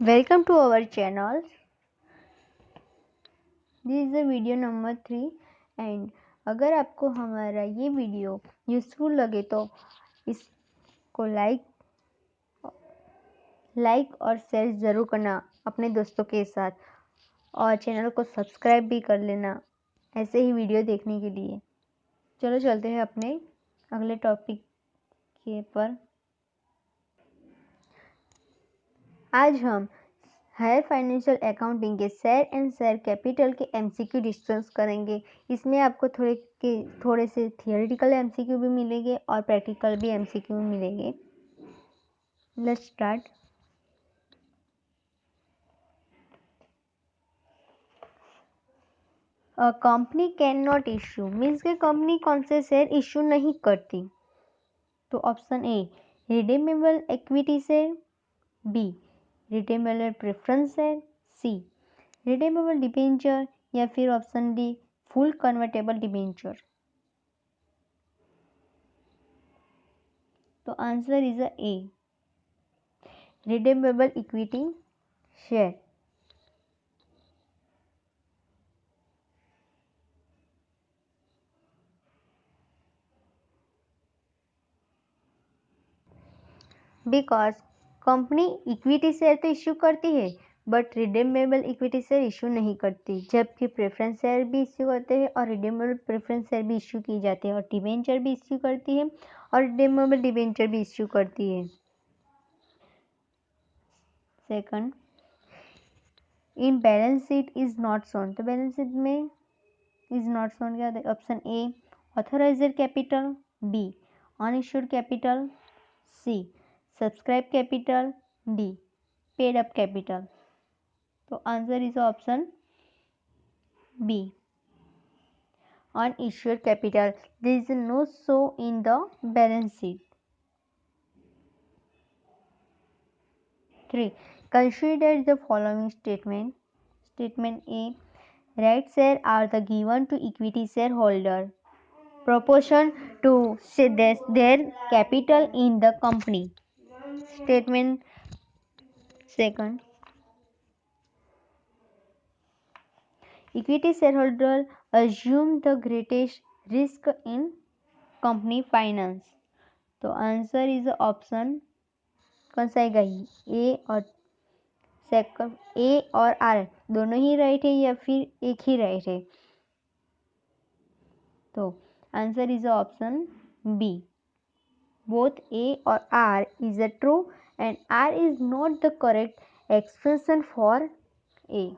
Welcome to our channel. This is the video number 3 and अगर आपको हमारा ये वीडियो यूज़फुल लगे तो इसको लाइक और शेयर ज़रूर करना अपने दोस्तों के साथ और चैनल को सब्सक्राइब भी कर लेना ऐसे ही वीडियो देखने के लिए। चलो चलते हैं अपने अगले टॉपिक के पर। आज हम हायर फाइनेंशियल अकाउंटिंग के शेयर एंड शेयर कैपिटल के एमसीक्यू डिस्कस करेंगे। इसमें आपको थोड़े से थियोरेटिकल एमसीक्यू भी मिलेंगे और प्रैक्टिकल भी एमसीक्यू मिलेंगे। Let's start. A company can not issue means के कंपनी कौन से शेयर इशू नहीं करती। तो option A redeemable equity share, B redeemable preference share, C redeemable debenture या फिर option D full convertible debenture. तो answer is A redeemable equity share. Because company equity share तो इश्यू करती है but redeemable equity share issue नहीं करती, जबकि preference share भी इश्यू करते हैं और रिडीमेबल प्रेफरेंस शेयर भी इश्यू की जाती है और डिबेंचर भी इश्यू करती है और रिडीमेबल डिबेंचर भी इश्यू करती है। Second, in balance sheet is not shown. तो बैलेंस शीट में इज नॉट शोन क्या होता है? Option A authorised capital, B unissued capital, C subscribe capital, D paid up capital. तो answer is option B unissued capital. There is no show in the balance sheet. 3. Consider the following statement. Statement A. Rights share are the given to equity shareholder proportion to their capital in the company. Statement second. Equity shareholder assume the greatest risk in company finance. तो answer is option कौन सा आएगा? ए और second, ए और are दोनों ही right है या फिर एक ही राइट है? तो answer is option B both A और R is a true and R is not the correct expression for A.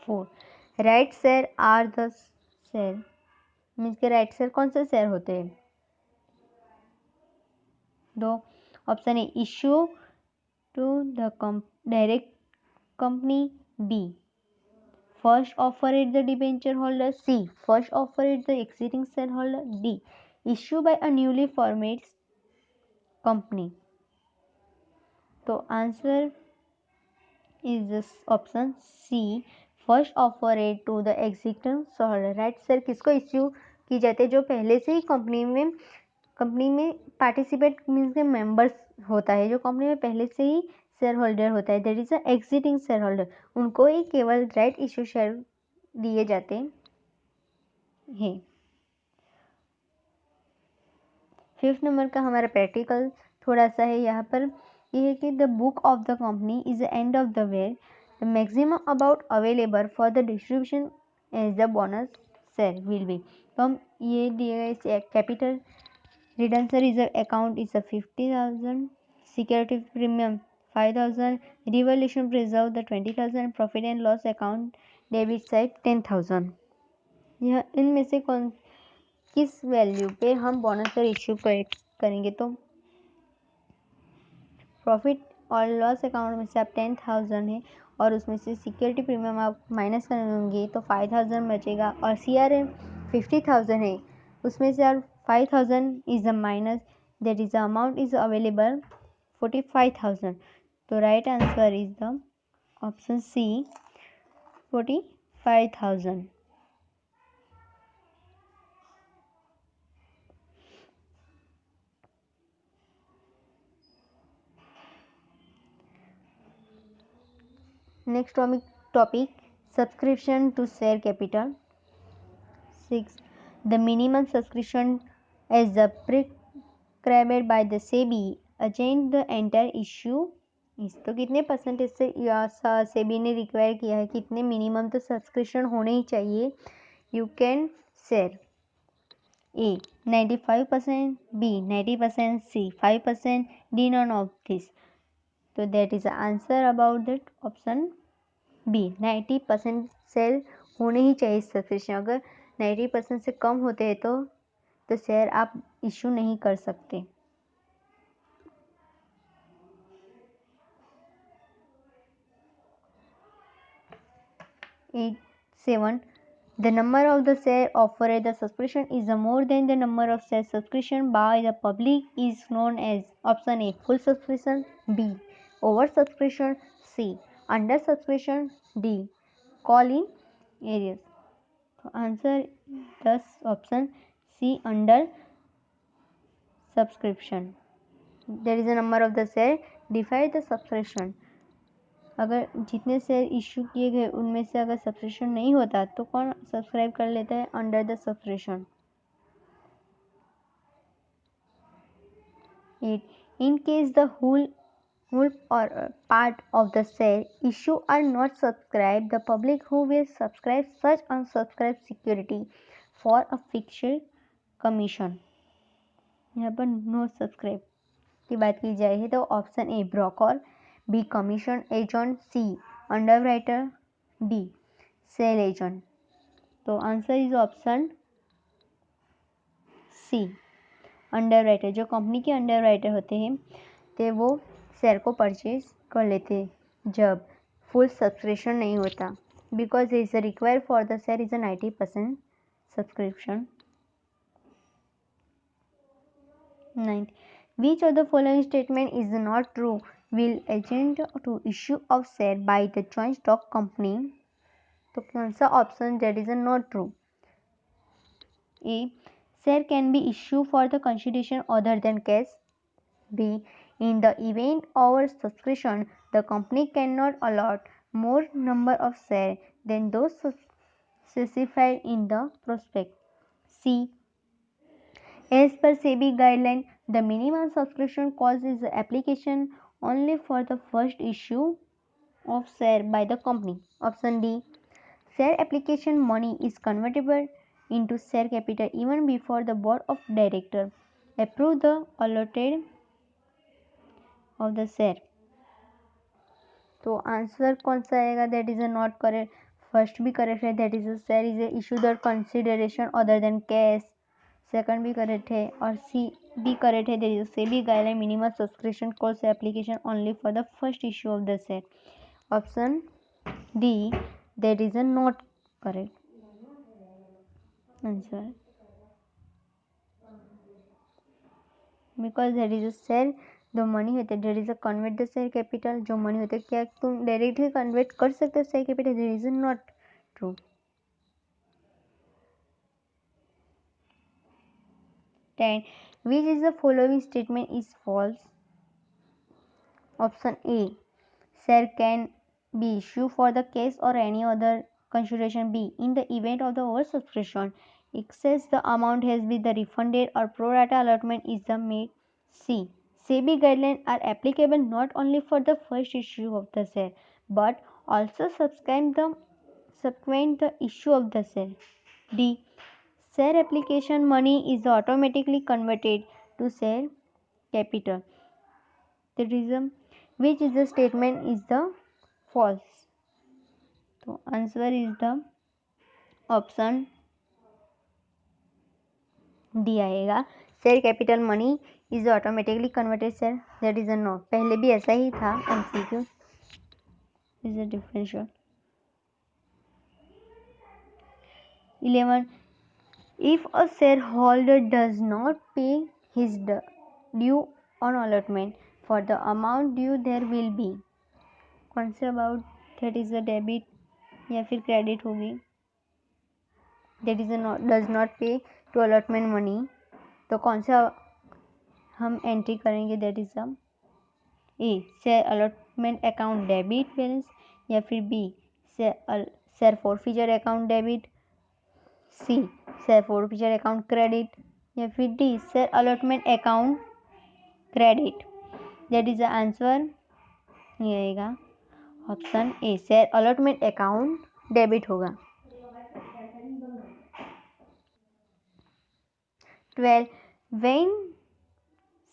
Four right share are the share means के राइट शेयर कौन से शेयर होते हैं? दो option A issue to the direct company, B first offer at the debenture holder, C first offer at the exiting shareholder, D issue by a newly formed company. तो answer is option C first offer at to the existing shareholder. Right sir किसको issue की जाती है? जो पहले से ही company में पार्टिसिपेट मीन्स के मेंबर्स होता है, जो कंपनी में पहले से ही शेयर होल्डर होता है, that is a exiting share holder, उनको ही केवल राइट इश्यू शेयर दिए जाते हैं। फिफ्थ नंबर का हमारा प्रैक्टिकल थोड़ा सा है यहाँ पर। यह है कि the book of the company is the end of the where the maximum about available for the distribution as the bonus share will be. तो हम ये दिए गए capital redemption reserve account is 50,000, security premium 5,000, revolution reserve the 20,000, profit and loss account debit side 10,000। यह इनमें से कौन किस वैल्यू पे हम बोनस शेयर इश्यू करेंगे? तो प्रॉफिट और लॉस अकाउंट में से आप 10,000 है और उसमें से सिक्योरिटी प्रीमियम आप माइनस करेंगे तो 5,000 बचेगा और CRN 50,000 है, उसमें से आप 5,000 is a minus, that is the amount is available 45,000। तो right answer is the option C 45,000। Next topic subscription to share capital. 6. The minimum subscription as the prescribed by the SEBI against the entire issue is. तो कितने percentage से सेबी ने require किया है, कितने minimum तो subscription होने ही चाहिए. You can share A 95%, B 90%, C 5%, D none of this. So that is the answer about that option B 90% share होने ही चाहिए सब्सक्रिप्शन. अगर 90% से कम होते हैं तो शेयर आप इशू नहीं कर सकते. 7. The number of the share offered at the subscription is more than the number of share subscription by the public is known as option A full subscription, B over subscription, C under subscription, D call in areas. So answer thus option C under subscription. There is a number of the share divide the subscription. अगर जितने share issue किए गए उनमें से अगर subscription नहीं होता तो कौन सब्सक्राइब कर लेता है under the subscription. 8. In case the whole or part of the share issue are not subscribed, the public who will subscribe such unsubscribed security for a fixed commission. यहाँ पर नो सब्सक्राइब की बात की जाए है तो option A broker, B commission agent, C underwriter, D sale agent. तो answer is option C underwriter. जो कंपनी के अंडरराइटर होते हैं तो वो शेयर को परचेज कर लेते हैं जब फुल सब्सक्रिप्शन नहीं होता. Because is require for the share is a 90% subscription. 9. Which of the following statement is not true? Will agent to issue of share by the joint stock company? तो कौन सा option that is not true? A. Share can be issued for the consideration other than cash. B. In the event of subscription, the company cannot allot more number of shares than those specified in the prospect. C. As per SEBI guideline, the minimum subscription cost is application only for the first issue of share by the company. Option D. Share application money is convertible into share capital even before the board of directors approve the allotted of the share. तो answer कौन सा आएगा? That is not correct. First भी correct है, that is share is issue the consideration other than cash. Second भी correct है और C भी करेक्ट है. There is SEBI guideline minimum subscription cost application only for the first issue of the share. Option D that is not correct answer because that is share जो money होते हैं there is a convert the share capital. जो money होते हैं क्या तुम directly convert कर सकते हो share capital? There is not true. 10. Which is the following statement is false? Option A. Share can be issued for the case or any other consideration. B. In the event of the oversubscription, excess the amount has been the refunded or pro rata allotment is the made. C. SEBI guidelines are applicable not only for the first issue of the share but also subsequent the issue of the share. D. Share application money is automatically converted to share capital. The reason which is the statement is the false. So answer is the option D आएगा. Share capital money is automatically converted share. That is a no. पहले भी ऐसा ही था. MCQ is a differential. 11. If a shareholder does not pay his due on allotment for the amount due there will be. कौन से about that is a debit या फिर credit होगी? That is does not pay to allotment money. तो कौन सा हम entry करेंगे? That is a share allotment account debit balance. या फिर B share forfeiture account debit, C share forfeiture account credit, या फिर D share allotment account credit. That is the answer. ये आएगा option A share allotment account debit होगा। 12 when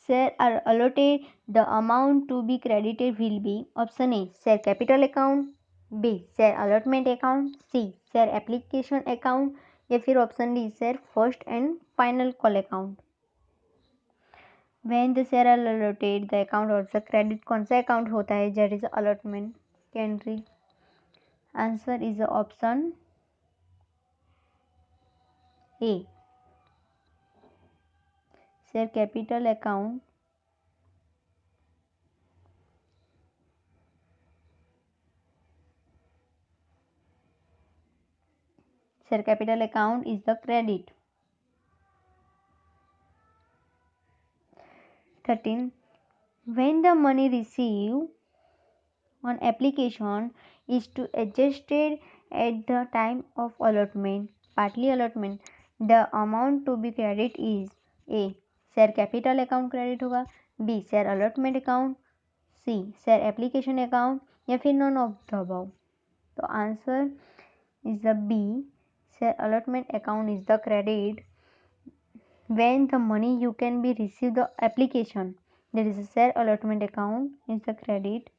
share are allotted the amount to be credited will be option A share capital account, B share allotment account, C share application account, या फिर option D share first and final call account। when the share are allotted the account और the credit कौन सा account होता है, that is allotment entry। Answer is option A share capital account. Share capital account is the credit। 13 when the money received on application is to adjusted at the time of allotment, partly allotment, the amount to be credit is A share capital account credit होगा, B share allotment account, C share application account, या फिर none of the above। तो answer is the B share allotment account is the credit when the money you can be receive the application, there is a share allotment account is the credit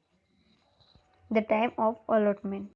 the time of allotment।